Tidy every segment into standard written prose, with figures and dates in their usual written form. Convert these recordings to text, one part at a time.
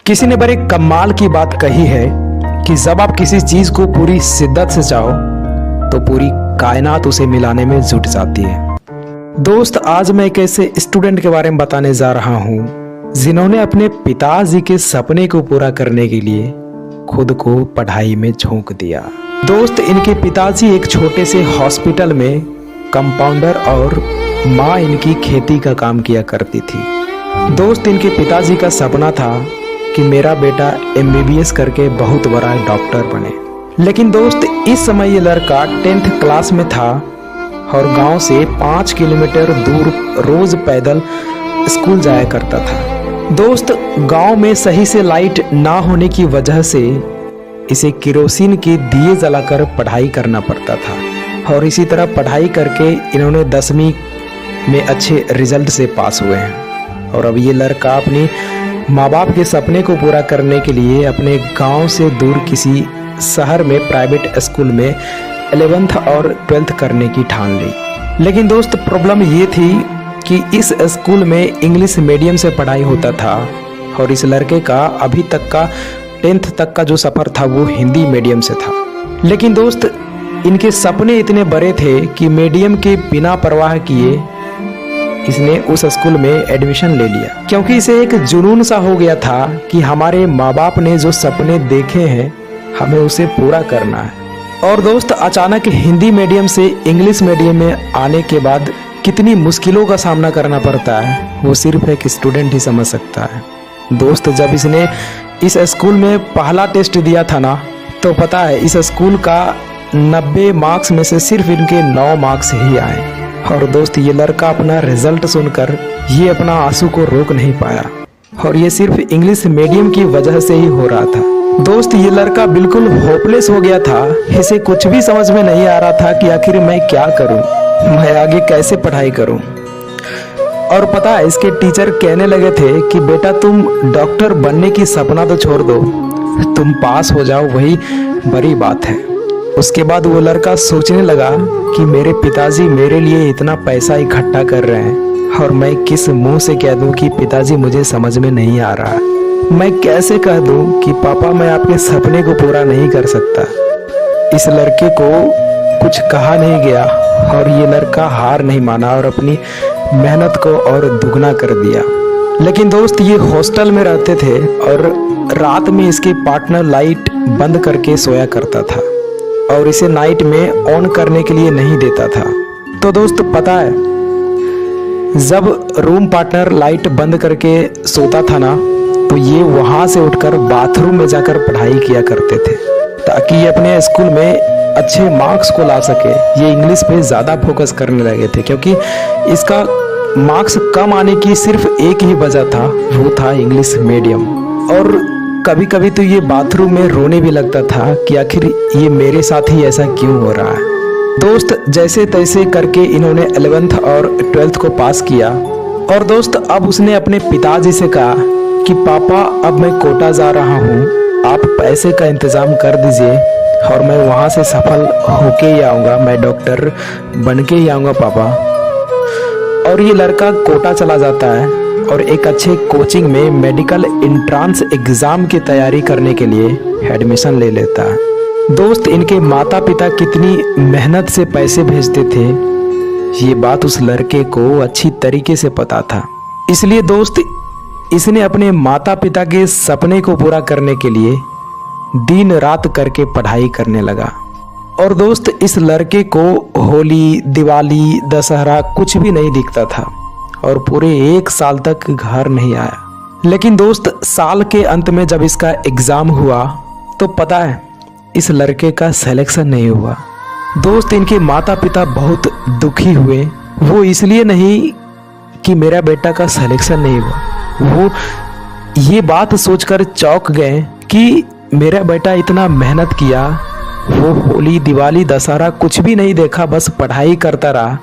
किसी ने बड़े कमाल की बात कही है कि जब आप किसी चीज को पूरी शिद्दत से चाहो तो पूरी कायनात उसे मिलाने में जुट जाती है। दोस्त, आज मैं एक ऐसे स्टूडेंट के बारे में बताने जा रहा हूँ जिन्होंने अपने पिताजी के सपने को पूरा करने के लिए खुद को पढ़ाई में झोंक दिया। दोस्त, इनके पिताजी एक छोटे से हॉस्पिटल में कंपाउंडर और माँ इनकी खेती का काम किया करती थी। दोस्त, इनके पिताजी का सपना था कि मेरा बेटा MBBS करके बहुत बड़ा डॉक्टर बने। लेकिन दोस्त, इस समय ये लड़का 10th क्लास में था और गांव से 5 किलोमीटर दूर रोज पैदल स्कूल जाया करता था। दोस्त, गांव में सही से लाइट ना होने की वजह से इसे केरोसिन के दिए जलाकर पढ़ाई करना पड़ता था और इसी तरह पढ़ाई करके इन्होंने 10वीं में अच्छे रिजल्ट से पास हुए हैं। और अब ये लड़का अपनी माँ बाप के सपने को पूरा करने के लिए अपने गांव से दूर किसी शहर में प्राइवेट स्कूल में 11th और 12th करने की ठान ली। लेकिन दोस्त, प्रॉब्लम ये थी कि इस स्कूल में इंग्लिश मीडियम से पढ़ाई होता था और इस लड़के का अभी तक का 10th तक का जो सफ़र था वो हिंदी मीडियम से था। लेकिन दोस्त, इनके सपने इतने बड़े थे कि मीडियम के बिना परवाह किए इसने उस स्कूल में एडमिशन ले लिया, क्योंकि इसे एक जुनून सा हो गया था कि हमारे माँ बाप ने जो सपने देखे हैं हमें उसे पूरा करना है। और दोस्त, अचानक हिंदी मीडियम से इंग्लिश मीडियम में आने के बाद कितनी मुश्किलों का सामना करना पड़ता है वो सिर्फ एक स्टूडेंट ही समझ सकता है। दोस्त, जब इसने इस स्कूल में पहला टेस्ट दिया था ना, तो पता है इस स्कूल का 90 मार्क्स में से सिर्फ इनके 9 मार्क्स ही आए। और दोस्त, ये लड़का अपना रिजल्ट सुनकर ये अपना आंसू को रोक नहीं पाया और ये सिर्फ इंग्लिश मीडियम की वजह से ही हो रहा था। दोस्त, ये लड़का बिल्कुल होपलेस हो गया था। इसे कुछ भी समझ में नहीं आ रहा था कि आखिर मैं क्या करूं, मैं आगे कैसे पढ़ाई करूं। और पता है, इसके टीचर कहने लगे थे कि बेटा तुम डॉक्टर बनने की सपना तो छोड़ दो, तुम पास हो जाओ वही बड़ी बात है। उसके बाद वो लड़का सोचने लगा कि मेरे पिताजी मेरे लिए इतना पैसा इकट्ठा कर रहे हैं और मैं किस मुंह से कह दूं कि पिताजी मुझे समझ में नहीं आ रहा, मैं कैसे कह दूं कि पापा मैं आपके सपने को पूरा नहीं कर सकता। इस लड़के को कुछ कहा नहीं गया और ये लड़का हार नहीं माना और अपनी मेहनत को और दुगना कर दिया। लेकिन दोस्त, ये हॉस्टल में रहते थे और रात में इसके पार्टनर लाइट बंद करके सोया करता था और इसे नाइट में ऑन करने के लिए नहीं देता था। तो दोस्त, पता है, जब रूम पार्टनर लाइट बंद करके सोता था ना, तो ये वहाँ से उठकर बाथरूम में जाकर पढ़ाई किया करते थे ताकि ये अपने स्कूल में अच्छे मार्क्स को ला सके। ये इंग्लिश पे ज़्यादा फोकस करने लगे थे क्योंकि इसका मार्क्स कम आने की सिर्फ एक ही वजह था, वो था इंग्लिश मीडियम। और कभी कभी तो ये बाथरूम में रोने भी लगता था कि आखिर ये मेरे साथ ही ऐसा क्यों हो रहा है। दोस्त, जैसे तैसे करके इन्होंने 11th और 12th को पास किया और दोस्त, अब उसने अपने पिताजी से कहा कि पापा अब मैं कोटा जा रहा हूँ, आप पैसे का इंतज़ाम कर दीजिए और मैं वहाँ से सफल होके ही आऊँगा, मैं डॉक्टर बन के ही आऊँगा पापा। और ये लड़का कोटा चला जाता है और एक अच्छे कोचिंग में मेडिकल एंट्रेंस एग्ज़ाम की तैयारी करने के लिए एडमिशन ले लेता है। दोस्त, इनके माता पिता कितनी मेहनत से पैसे भेजते थे ये बात उस लड़के को अच्छी तरीके से पता था। इसलिए दोस्त, इसने अपने माता पिता के सपने को पूरा करने के लिए दिन रात करके पढ़ाई करने लगा। और दोस्त, इस लड़के को होली, दिवाली, दशहरा कुछ भी नहीं दिखता था और पूरे 1 साल तक घर नहीं आया। लेकिन दोस्त, साल के अंत में जब इसका एग्ज़ाम हुआ तो पता है इस लड़के का सिलेक्शन नहीं हुआ। दोस्त, इनके माता पिता बहुत दुखी हुए। वो इसलिए नहीं कि मेरा बेटा का सिलेक्शन नहीं हुआ, वो ये बात सोचकर चौंक गए कि मेरा बेटा इतना मेहनत किया, वो होली, दिवाली, दशहरा कुछ भी नहीं देखा, बस पढ़ाई करता रहा,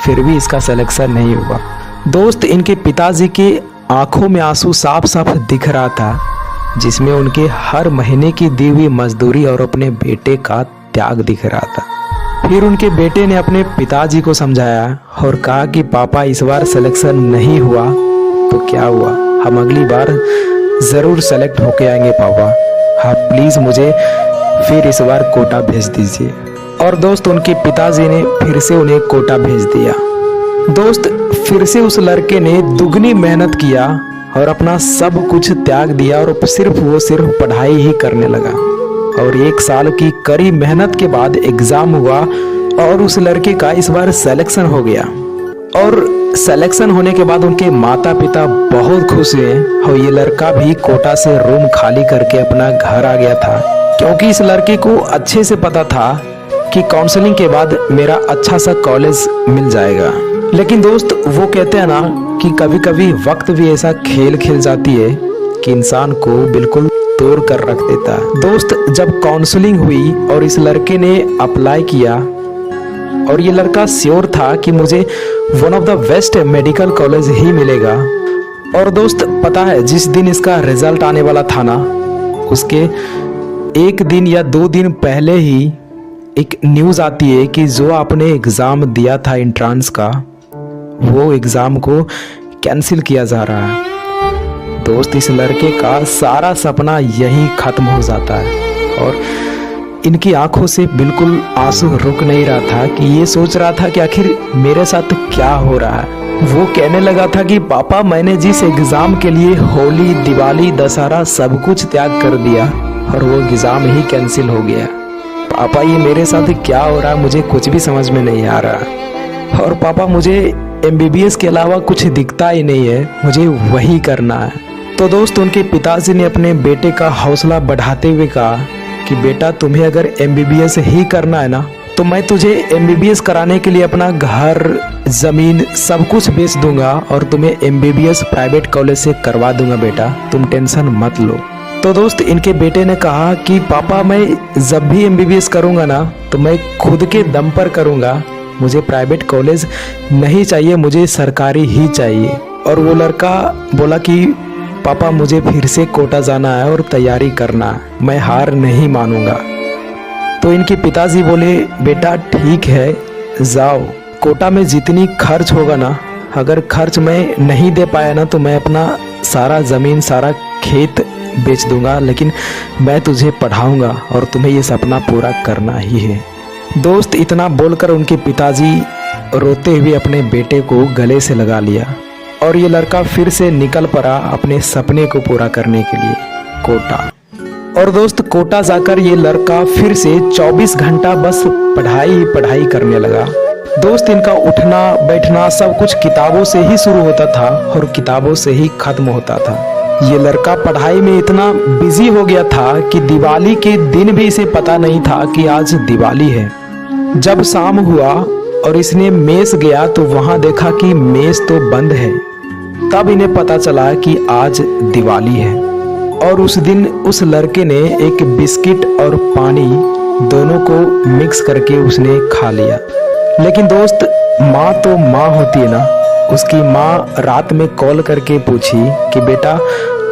फिर भी इसका सिलेक्शन नहीं हुआ। दोस्त, इनके पिताजी के आंखों में आंसू साफ साफ दिख रहा था, जिसमें उनके हर महीने की दी हुई मजदूरी और अपने बेटे का त्याग दिख रहा था। फिर उनके बेटे ने अपने पिताजी को समझाया और कहा कि पापा इस बार सिलेक्शन नहीं हुआ तो क्या हुआ, हम अगली बार ज़रूर सेलेक्ट होके आएंगे पापा। हाँ प्लीज़ मुझे फिर इस बार कोटा भेज दीजिए। और दोस्त उनके पिताजी ने फिर से उन्हें कोटा भेज दिया। दोस्त फिर से उस लड़के ने दुगनी मेहनत किया और अपना सब कुछ त्याग दिया और सिर्फ पढ़ाई ही करने लगा। और 1 साल की कड़ी मेहनत के बाद एग्ज़ाम हुआ और उस लड़के का इस बार सिलेक्शन हो गया। और सिलेक्शन होने के बाद उनके माता पिता बहुत खुश हुए और ये लड़का भी कोटा से रूम खाली करके अपना घर आ गया था, क्योंकि इस लड़के को अच्छे से पता था कि काउंसलिंग के बाद मेरा अच्छा सा कॉलेज मिल जाएगा। लेकिन दोस्त वो कहते हैं ना कि कभी कभी वक्त भी ऐसा खेल खेल जाती है कि इंसान को बिल्कुल तोड़ कर रख देता है। दोस्त जब काउंसलिंग हुई और इस लड़के ने अप्लाई किया और ये लड़का श्योर था कि मुझे one of the best medical college ही मिलेगा। और दोस्त पता है जिस दिन इसका रिजल्ट आने वाला था ना, उसके 1 दिन या 2 दिन पहले ही एक न्यूज़ आती है कि जो आपने एग्ज़ाम दिया था एंट्रेंस का, वो एग्ज़ाम को कैंसिल किया जा रहा है। दोस्त इस लड़के का सारा सपना यहीं ख़त्म हो जाता है और इनकी आंखों से बिल्कुल आंसू रुक नहीं रहा था कि ये सोच रहा था कि आखिर मेरे साथ क्या हो रहा है। वो कहने लगा था कि पापा मैंने जिस एग्ज़ाम के लिए होली, दिवाली, दशहरा सब कुछ त्याग कर दिया और वो एग्ज़ाम ही कैंसिल हो गया। पापा ये मेरे साथ क्या हो रहा है, मुझे कुछ भी समझ में नहीं आ रहा। और पापा मुझे MBBS के अलावा कुछ दिखता ही नहीं है, मुझे वही करना है। तो दोस्त उनके पिताजी ने अपने बेटे का हौसला बढ़ाते हुए कहा कि बेटा तुम्हें अगर MBBS ही करना है ना, तो मैं तुझे MBBS कराने के लिए अपना घर, ज़मीन सब कुछ बेच दूंगा और तुम्हें MBBS प्राइवेट कॉलेज से करवा दूंगा बेटा, तुम टेंशन मत लो। तो दोस्त इनके बेटे ने कहा कि पापा मैं जब भी MBBS करूंगा ना, तो मैं खुद के दम पर करूंगा, मुझे प्राइवेट कॉलेज नहीं चाहिए, मुझे सरकारी ही चाहिए। और वो लड़का बोला कि पापा मुझे फिर से कोटा जाना है और तैयारी करना है, मैं हार नहीं मानूंगा। तो इनके पिताजी बोले बेटा ठीक है जाओ, कोटा में जितनी खर्च होगा ना, अगर खर्च मैं नहीं दे पाया ना तो मैं अपना सारा ज़मीन, सारा खेत बेच दूंगा, लेकिन मैं तुझे पढ़ाऊंगा और तुम्हें ये सपना पूरा करना ही है। दोस्त इतना बोलकर उनके पिताजी रोते हुए अपने बेटे को गले से लगा लिया और ये लड़का फिर से निकल पड़ा अपने सपने को पूरा करने के लिए कोटा। और दोस्त कोटा जाकर ये लड़का फिर से 24 घंटा बस पढ़ाई करने लगा। दोस्त इनका उठना बैठना सब कुछ किताबों से ही शुरू होता था और किताबों से ही खत्म होता था। ये लड़का पढ़ाई में इतना बिजी हो गया था कि दिवाली के दिन भी इसे पता नहीं था कि आज दिवाली है। जब शाम हुआ और इसने मेस गया तो वहां देखा कि मेस तो बंद है। तब इन्हें पता चला कि आज दिवाली है। और उस दिन उस लड़के ने एक बिस्किट और पानी दोनों को मिक्स करके उसने खा लिया। लेकिन दोस्त माँ तो माँ होती है ना, उसकी माँ रात में कॉल करके पूछी कि बेटा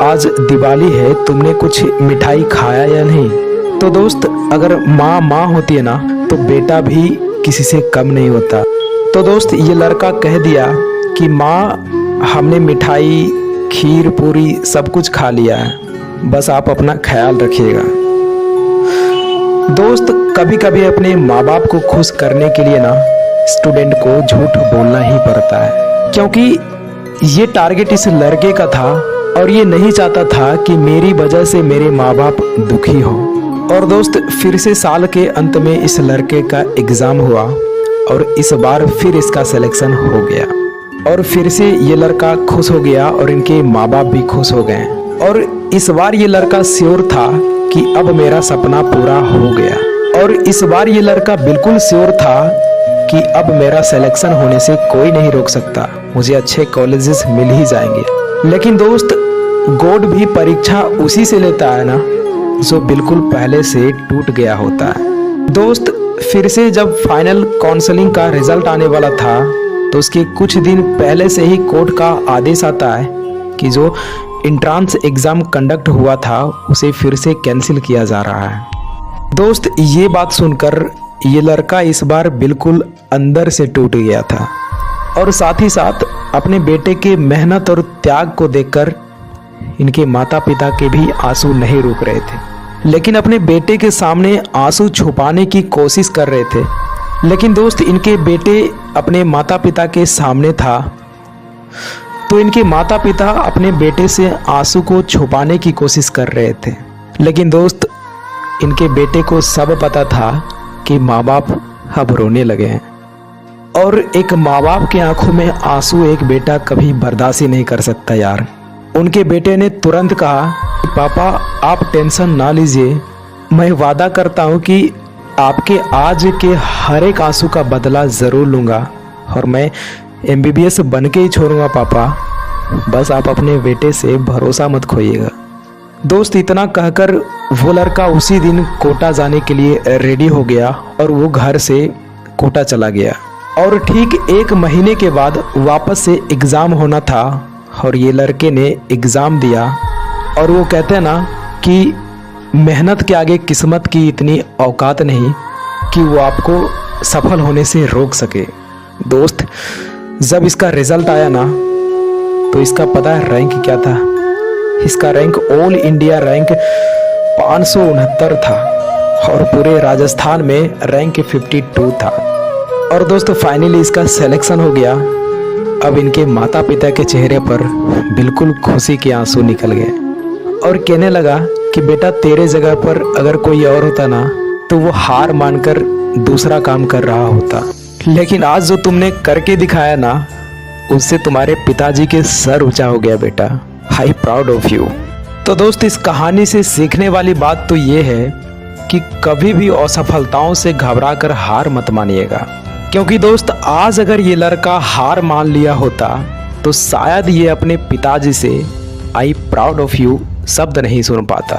आज दिवाली है, तुमने कुछ मिठाई खाया या नहीं। तो दोस्त अगर माँ माँ होती है ना तो बेटा भी किसी से कम नहीं होता। तो दोस्त ये लड़का कह दिया कि माँ हमने मिठाई, खीर, पूरी सब कुछ खा लिया है, बस आप अपना ख्याल रखिएगा। दोस्त कभी कभी अपने माँ बाप को खुश करने के लिए ना स्टूडेंट को झूठ बोलना ही पड़ता है, क्योंकि ये टारगेट इस लड़के का था और ये नहीं चाहता था कि मेरी वजह से मेरे माँ बाप दुखी हो। और दोस्त फिर से साल के अंत में इस लड़के का एग्ज़ाम हुआ और इस बार फिर इसका सिलेक्शन हो गया और फिर से ये लड़का खुश हो गया और इनके माँ बाप भी खुश हो गए। और इस बार ये लड़का श्योर था कि अब मेरा सपना पूरा हो गया। और इस बार ये लड़का बिल्कुल श्योर था कि अब मेरा सिलेक्शन होने से कोई नहीं रोक सकता, मुझे अच्छे कॉलेजेस मिल ही जाएंगे। लेकिन दोस्त गॉड भी परीक्षा उसी से लेता है ना जो बिल्कुल पहले से टूट गया होता है। दोस्त फिर से जब फाइनल काउंसलिंग का रिजल्ट आने वाला था तो उसके कुछ दिन पहले से ही कोर्ट का आदेश आता है कि जो एंट्रेंस एग्ज़ाम कंडक्ट हुआ था उसे फिर से कैंसिल किया जा रहा है। दोस्त ये बात सुनकर ये लड़का इस बार बिल्कुल अंदर से टूट गया था और साथ ही साथ अपने बेटे के मेहनत और त्याग को देखकर इनके माता पिता के भी आंसू नहीं रुक रहे थे, लेकिन अपने बेटे के सामने आंसू छुपाने की कोशिश कर रहे थे। लेकिन दोस्त, इनके बेटे अपने माता पिता के सामने था तो इनके माता पिता अपने बेटे से आंसू को छुपाने की कोशिश कर रहे थे। लेकिन दोस्त, इनके बेटे को सब पता था कि माँ बाप अब रोने लगे हैं, और एक माँ बाप के आंखों में आंसू एक बेटा कभी बर्दाश्त ही नहीं कर सकता यार। उनके बेटे ने तुरंत कहा कि पापा आप टेंशन ना लीजिए, मैं वादा करता हूँ कि आपके आज के हर एक आंसू का बदला ज़रूर लूँगा, और मैं MBBS बन के ही छोड़ूंगा पापा, बस आप अपने बेटे से भरोसा मत खोइएगा। दोस्त, इतना कहकर वो लड़का उसी दिन कोटा जाने के लिए रेडी हो गया और वो घर से कोटा चला गया। और ठीक 1 महीने के बाद वापस से एग्ज़ाम होना था और ये लड़के ने एग्ज़ाम दिया। और वो कहते हैं ना कि मेहनत के आगे किस्मत की इतनी औकात नहीं कि वो आपको सफल होने से रोक सके। दोस्त, जब इसका रिजल्ट आया ना तो इसका पता है रैंक क्या था? इसका रैंक ऑल इंडिया रैंक 569 था और पूरे राजस्थान में रैंक 52 था। और दोस्तों, फाइनली इसका सिलेक्शन हो गया। अब इनके माता पिता के चेहरे पर बिल्कुल खुशी के आंसू निकल गए और कहने लगा कि बेटा, तेरे जगह पर अगर कोई और होता ना तो वो हार मानकर दूसरा काम कर रहा होता, लेकिन आज जो तुमने करके दिखाया ना उससे तुम्हारे पिताजी के सर ऊंचा हो गया बेटा। I proud of you. तो दोस्त, इस कहानी से सीखने वाली बात तो ये है कि कभी भी असफलताओं से घबराकर हार मत मानिएगा, क्योंकि दोस्त आज अगर ये लड़का हार मान लिया होता तो शायद ये अपने पिताजी से आई प्राउड ऑफ यू शब्द नहीं सुन पाता।